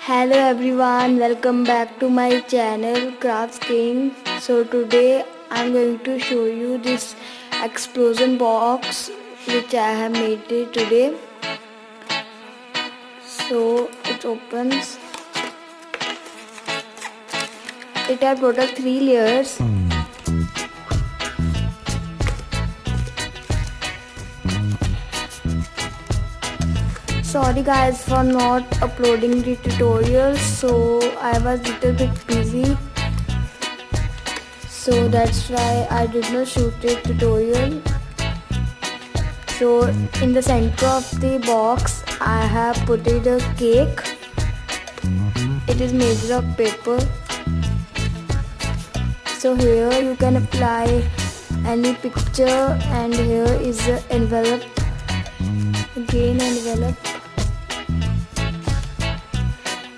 Hello everyone, welcome back to my channel Crafts King. So today I'm going to show you this explosion box which I have made it today. So it opens. It has total 3 layers. Sorry guys for not uploading the tutorials, so I was little bit busy, so that's why I did not shoot the tutorial. So in the center of the box I have put it a cake. It is made of paper. So here you can apply any picture, and here is the envelope, again envelope.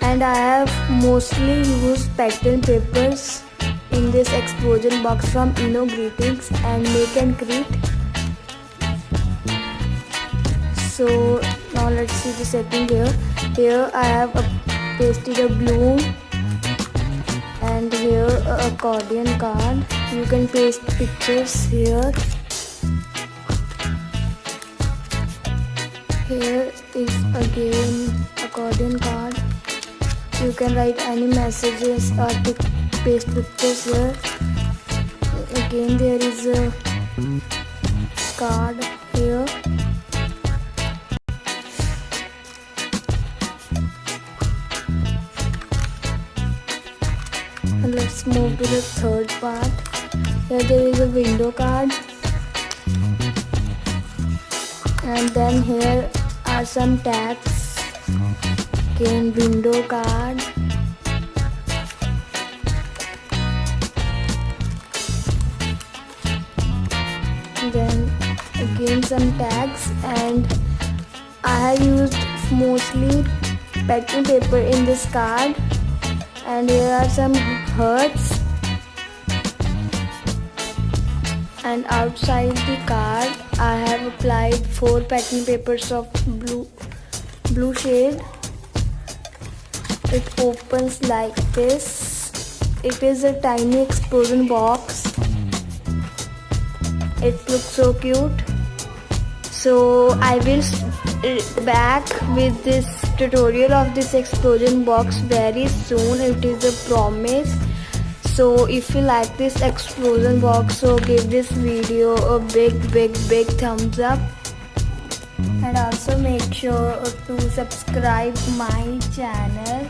And I have mostly used pattern papers in this explosion box from Greetings and Make and Create. So now let's see the setting here. Here I have pasted a balloon, and here a accordion card. You can paste pictures here. Here is again accordion card. You can write any messages or paste pictures here. Again there is a card here. And let's move to the third part. Here there is a window card. And then here are some tags. Again window card. Then again some tags, and I have used mostly pattern paper in this card. And here are some hearts, and outside the card I have applied 4 pattern papers of blue shade. It opens like this. It is a tiny explosion box. It looks so cute. So I will back with this tutorial of this explosion box very soon. It is a promise. So if you like this explosion box, so give this video a big thumbs up. And also make sure to subscribe my channel.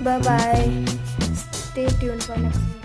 Bye bye. Stay tuned for next video.